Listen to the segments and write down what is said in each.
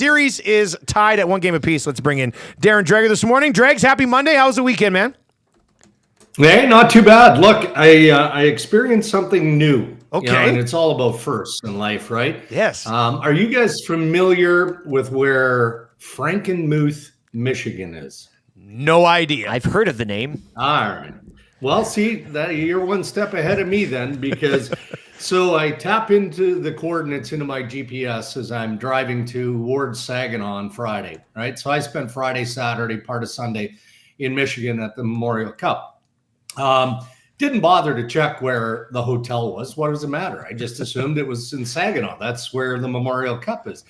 series is tied at 1 game apiece. Let's bring in Darren Dreger this morning. Dregs, happy Monday. How was the weekend, man? Hey, not too bad. Look, I experienced something new. Okay. And it's all about firsts in life, right? Yes. Are you guys familiar with where Frankenmuth, Michigan is? No idea. I've heard of the name. All right. Well, see, you're one step ahead of me then, because so I tap into the coordinates into my GPS as I'm driving towards Saginaw on Friday, right? So I spent Friday, Saturday, part of Sunday in Michigan at the Memorial Cup. Didn't bother to check where the hotel was. What does it matter? I just assumed it was in Saginaw. That's where the Memorial Cup is.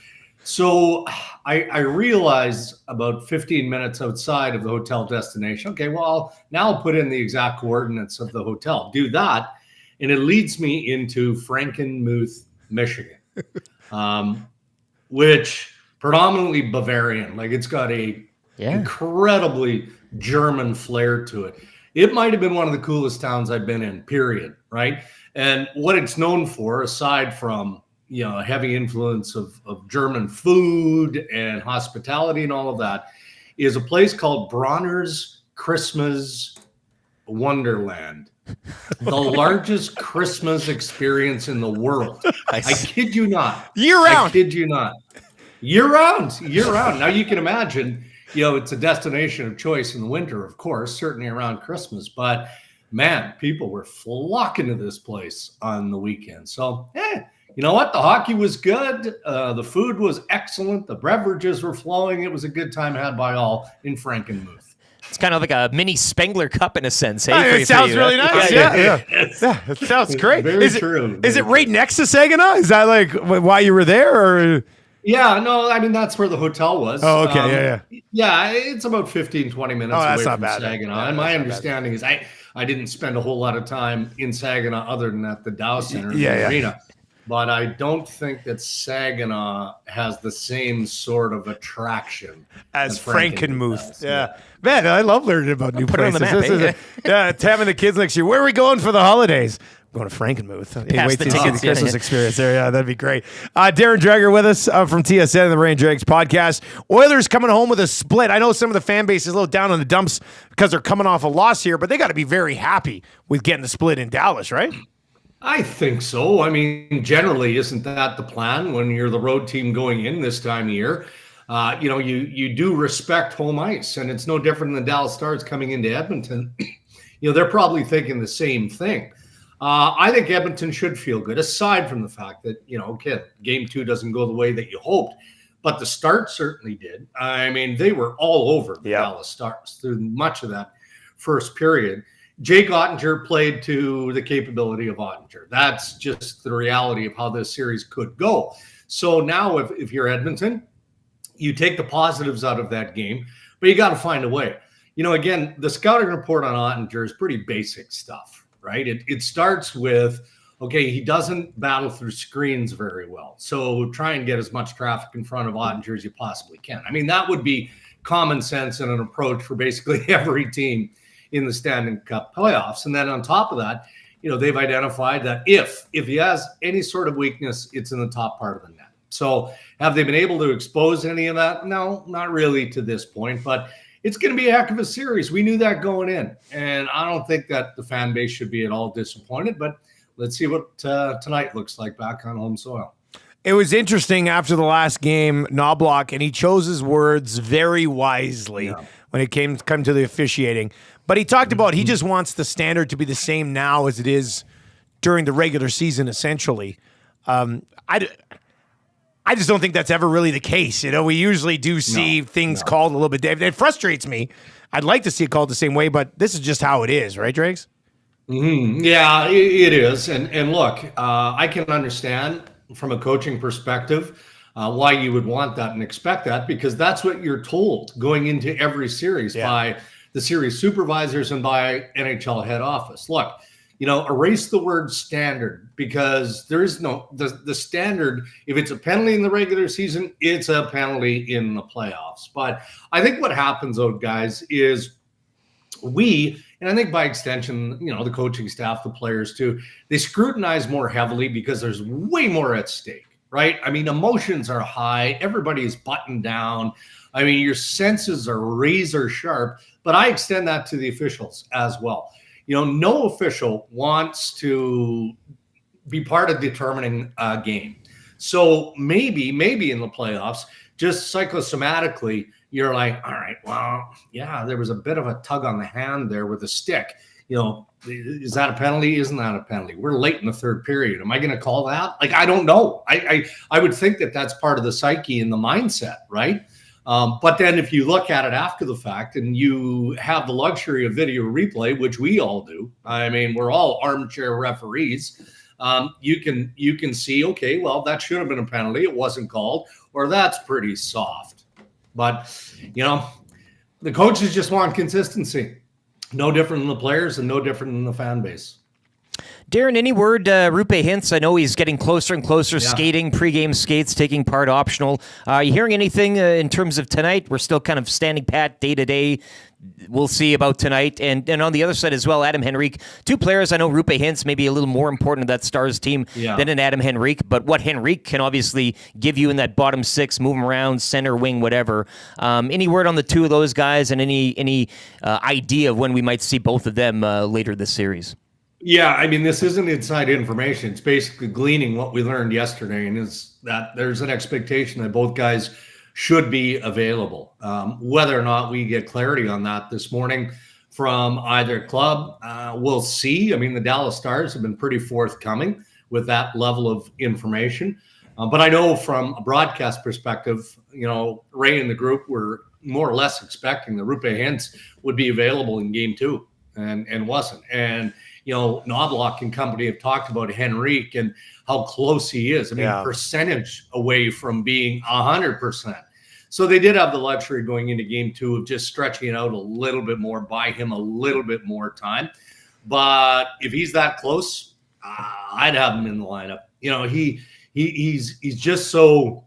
So I realized about 15 minutes outside of the hotel destination, okay, well, now I'll put in the exact coordinates of the hotel. Do that, and it leads me into Frankenmuth, Michigan, which predominantly Bavarian. Like, it's got a incredibly German flair to it. It might have been one of the coolest towns I've been in, period, right? And what it's known for, aside from, a heavy influence of German food and hospitality and all of that, is a place called Bronner's Christmas Wonderland. The largest Christmas experience in the world. I kid you not. Year-round. I kid you not. Year-round. Now you can imagine, it's a destination of choice in the winter, of course, certainly around Christmas. But, man, people were flocking to this place on the weekend. So, you know what? The hockey was good. The food was excellent. The beverages were flowing. It was a good time had by all in Frankenmuth. It's kind of like a mini Spengler Cup in a sense. It sounds really nice. Yeah, it sounds great. Very true. Is it right next to Saginaw? Is that like why you were there? Or? Yeah, no, I mean, that's where the hotel was. Oh, okay, Yeah, it's about 15, 20 minutes away from Saginaw. Yeah, and my understanding is I didn't spend a whole lot of time in Saginaw other than at the Dow Center Arena. But I don't think that Saginaw has the same sort of attraction as Frankenmuth. Yeah. Man, I love learning about new places. Put it on the map, it's having the kids next year. Where are we going for the holidays? I'm going to Frankenmuth. Pass the tickets, the Christmas experience there. Yeah, that'd be great. Darren Dreger with us from TSN and the Rain Dregs podcast. Oilers coming home with a split. I know some of the fan base is a little down on the dumps because they're coming off a loss here, but they got to be very happy with getting the split in Dallas, right? I think so. I mean, generally, isn't that the plan when you're the road team going in this time of year? You do respect home ice, and it's no different than the Dallas Stars coming into Edmonton. They're probably thinking the same thing. I think Edmonton should feel good, aside from the fact that, game 2 doesn't go the way that you hoped, but the start certainly did. I mean, they were all over the Dallas Stars through much of that first period. Jake Ottinger played to the capability of Ottinger. That's just the reality of how this series could go. So now if you're Edmonton, you take the positives out of that game, but you got to find a way. Again, the scouting report on Ottinger is pretty basic stuff, right? It starts with, okay, he doesn't battle through screens very well. So try and get as much traffic in front of Ottinger as you possibly can. I mean, that would be common sense and an approach for basically every team in the Stanley Cup playoffs. And then on top of that, they've identified that if he has any sort of weakness, it's in the top part of the net. So have they been able to expose any of that? No, not really to this point, but it's going to be a heck of a series. We knew that going in, and I don't think that the fan base should be at all disappointed, but let's see what tonight looks like back on home soil. It was interesting after the last game, Knobloch, and he chose his words very wisely when it came to the officiating. But he talked about he just wants the standard to be the same now as it is during the regular season, essentially. I just don't think that's ever really the case. We usually do see things called a little bit. It frustrates me. I'd like to see it called the same way, but this is just how it is, right, Dregs? Mm-hmm. Yeah, it is. And look, I can understand from a coaching perspective why you would want that and expect that, because that's what you're told going into every series by the series supervisors and by NHL head office. Look, erase the word standard, because there is no the standard. If it's a penalty in the regular season, it's a penalty in the playoffs. But I think what happens, though, guys, is and I think by extension, the coaching staff, the players too, they scrutinize more heavily because there's way more at stake. right? I mean, emotions are high. Everybody's buttoned down. I mean, your senses are razor sharp, but I extend that to the officials as well. No official wants to be part of determining a game. So maybe in the playoffs, just psychosomatically, you're like, all right, well, yeah, there was a bit of a tug on the hand there with a stick. Is that a penalty? Isn't that a penalty? We're late in the third period. Am I going to call that? Like, I don't know. I would think that that's part of the psyche and the mindset, right? But then if you look at it after the fact and you have the luxury of video replay, which we all do, I mean, we're all armchair referees. You can see, okay, well, that should have been a penalty. It wasn't called, or that's pretty soft. But, the coaches just want consistency. No different than the players and no different than the fan base. Darren, any word, Rupe Hintz? I know he's getting closer and closer, skating, pregame skates, taking part optional. Are you hearing anything in terms of tonight? We're still kind of standing pat day to day. We'll see about tonight. And on the other side as well, Adam Henrique. Two players, I know Rupe Hintz may be a little more important to that Stars team than an Adam Henrique, but what Henrique can obviously give you in that bottom six, move him around, center, wing, whatever. Any word on the two of those guys and any idea of when we might see both of them later this series? Yeah, I mean, this isn't inside information. It's basically gleaning what we learned yesterday, and is that there's an expectation that both guys should be available. Whether or not we get clarity on that this morning from either club, we'll see. I mean, the Dallas Stars have been pretty forthcoming with that level of information. But I know from a broadcast perspective, Ray and the group were more or less expecting that Rupe Hintz would be available in game 2 and wasn't. And Knobloch and company have talked about Henrique and how close he is. I mean, percentage away from being 100%. So they did have the luxury going into game 2 of just stretching it out a little bit more, buy him a little bit more time. But if he's that close, I'd have him in the lineup. He's just so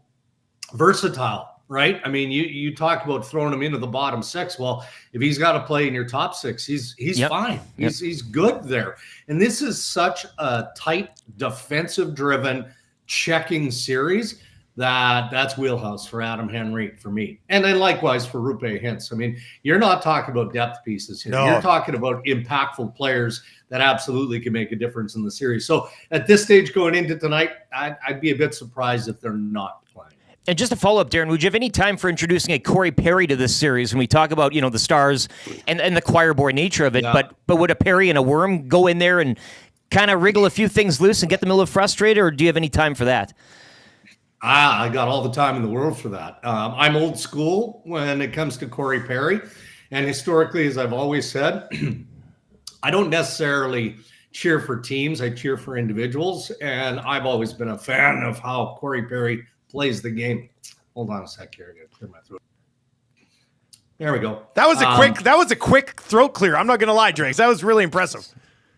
versatile. Right? I mean, you talk about throwing him into the bottom 6. Well, if he's got to play in your top 6, he's fine. He's good there. And this is such a tight, defensive-driven checking series that's wheelhouse for Adam Henrique for me. And then likewise for Rupe Hintz. I mean, you're not talking about depth pieces here. No. You're talking about impactful players that absolutely can make a difference in the series. So at this stage going into tonight, I'd be a bit surprised if they're not playing. And just to follow up, Darren, would you have any time for introducing a Corey Perry to this series when we talk about, the Stars and the choir boy nature of it? Yeah. But would a Perry and a Worm go in there and kind of wriggle a few things loose and get them a little frustrated, or do you have any time for that? I got all the time in the world for that. I'm old school when it comes to Corey Perry. And historically, as I've always said, I don't necessarily cheer for teams. I cheer for individuals. And I've always been a fan of how Corey Perry plays the game. Hold on a sec here. I gotta clear my throat. There we go. That was a quick throat clear. I'm not gonna lie, Drakes. That was really impressive.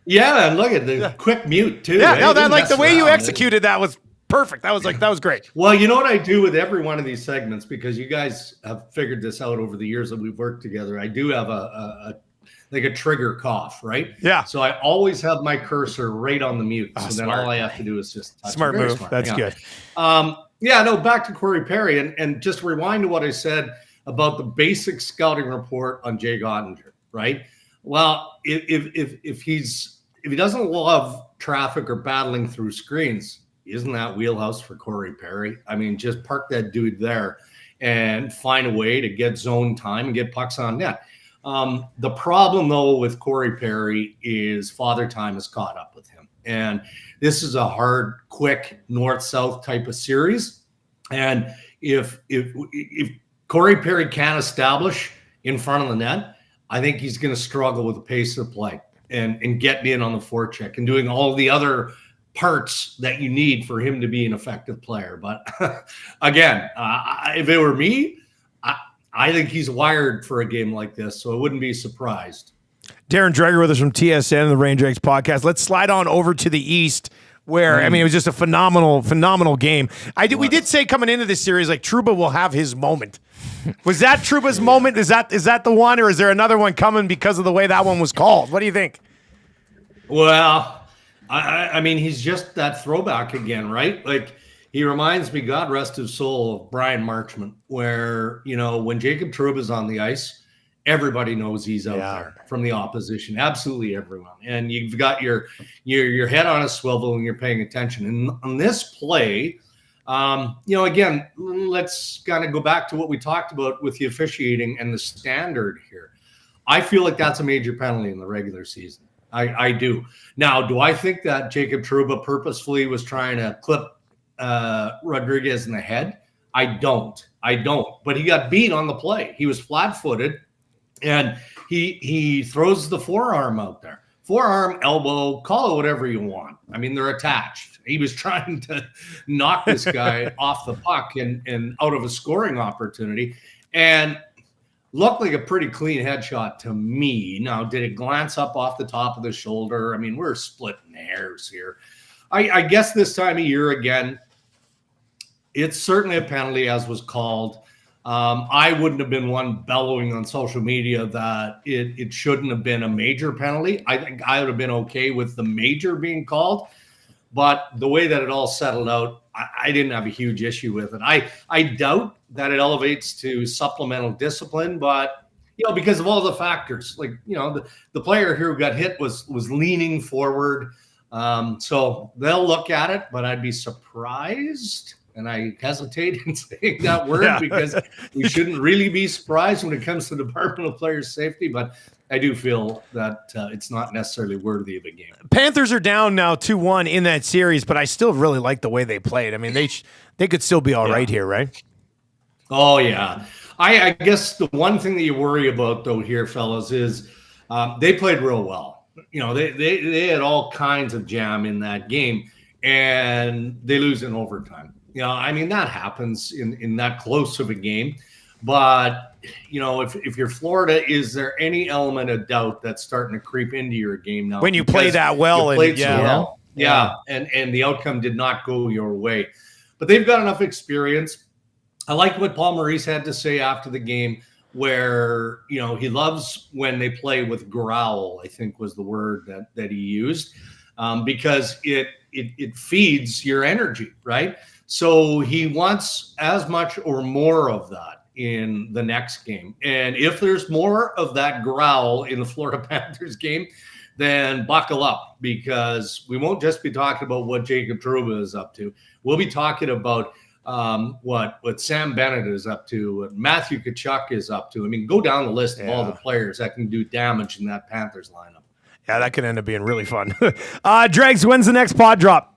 Yeah, and look at the quick mute too. Yeah, no, that the way you executed that was perfect. That was great. Well, you know what I do with every one of these segments, because you guys have figured this out over the years that we've worked together. I do have a trigger cough, right? Yeah. So I always have my cursor right on the mute. So then all I have to do is just touch smart move. Smart. That's good. Back to Corey Perry and just rewind to what I said about the basic scouting report on Jay Gottinger, right? Well, if he doesn't love traffic or battling through screens, isn't that wheelhouse for Corey Perry? I mean, just park that dude there and find a way to get zone time and get pucks on net. The problem, though, with Corey Perry is father time has caught up with him. And this is a hard, quick, north-south type of series. And if Corey Perry can't establish in front of the net, I think he's going to struggle with the pace of play and getting in on the forecheck and doing all the other parts that you need for him to be an effective player. But again, if it were me, I think he's wired for a game like this, so I wouldn't be surprised. Darren Dreger with us from TSN and the Rain Dregs podcast. Let's slide on over to the East, where it was just a phenomenal game. We did say coming into this series, like, Trouba will have his moment. Was that Trouba's moment? Is that the one, or is there another one coming because of the way that one was called? What do you think? Well, I mean, he's just that throwback again, right? Like, He reminds me, God rest his soul, of Brian Marchment, where, when Jacob Trouba is on the ice, everybody knows he's out there from the opposition. Absolutely everyone. And you've got your head on a swivel and you're paying attention. And on this play, again, let's kind of go back to what we talked about with the officiating and the standard here. I feel like that's a major penalty in the regular season. I do. Now, do I think that Jacob Trouba purposefully was trying to clip Rodriguez in the head? I don't. But he got beat on the play. He was flat-footed, and he throws the forearm out there. Forearm, elbow, call it whatever you want. I mean, they're attached. He was trying to knock this guy off the puck and out of a scoring opportunity, and looked like a pretty clean headshot to me. Now, did it glance up off the top of the shoulder? I mean, we're splitting hairs here. I guess this time of year, again, it's certainly a penalty, as was called. I wouldn't have been one bellowing on social media that it shouldn't have been a major penalty. I think I would have been okay with the major being called. But the way that it all settled out, I didn't have a huge issue with it. I doubt that it elevates to supplemental discipline, but because of all the factors, like the player here who got hit was leaning forward, so they'll look at it. But I'd be surprised, and I hesitate in saying that word because we shouldn't really be surprised when it comes to the Department of Player Safety, but I do feel that it's not necessarily worthy of a game. Panthers are down now 2-1 in that series, but I still really like the way they played. I mean, they could still be all right here, right? Oh, yeah. I guess the one thing that you worry about, though, here, fellas, is they played real well. They had all kinds of jam in that game, and they lose in overtime. I mean, that happens in that close of a game. But, if you're Florida, is there any element of doubt that's starting to creep into your game now? When you play that well. And the outcome did not go your way. But they've got enough experience. I like what Paul Maurice had to say after the game, where, he loves when they play with growl, I think was the word that he used, because it feeds your energy, right? So he wants as much or more of that in the next game. And if there's more of that growl in the Florida Panthers game, then buckle up, because we won't just be talking about what Jacob Trouba is up to. We'll be talking about what Sam Bennett is up to, what Matthew Tkachuk is up to. I mean, go down the list of all the players that can do damage in that Panthers lineup. Yeah, that could end up being really fun. Dregs, when's the next pod drop?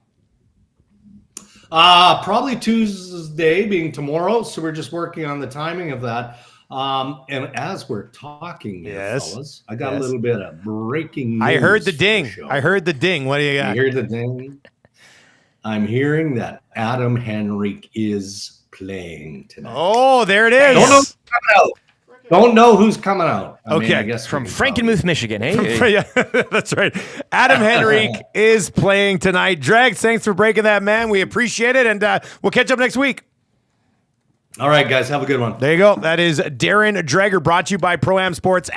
Probably Tuesday, being tomorrow. So we're just working on the timing of that. And as we're talking, fellas, I got a little bit of breaking news. I heard the ding. What do you got? You heard the ding? I'm hearing that Adam Henrique is playing tonight. Oh, there it is. Don't know who's coming out. I guess from Frankenmuth, Michigan. Hey. Yeah, that's right. Adam Henrique is playing tonight. Dregs, thanks for breaking that, man. We appreciate it, and we'll catch up next week. All right, guys. Have a good one. There you go. That is Darren Dreger, brought to you by Pro-Am Sports.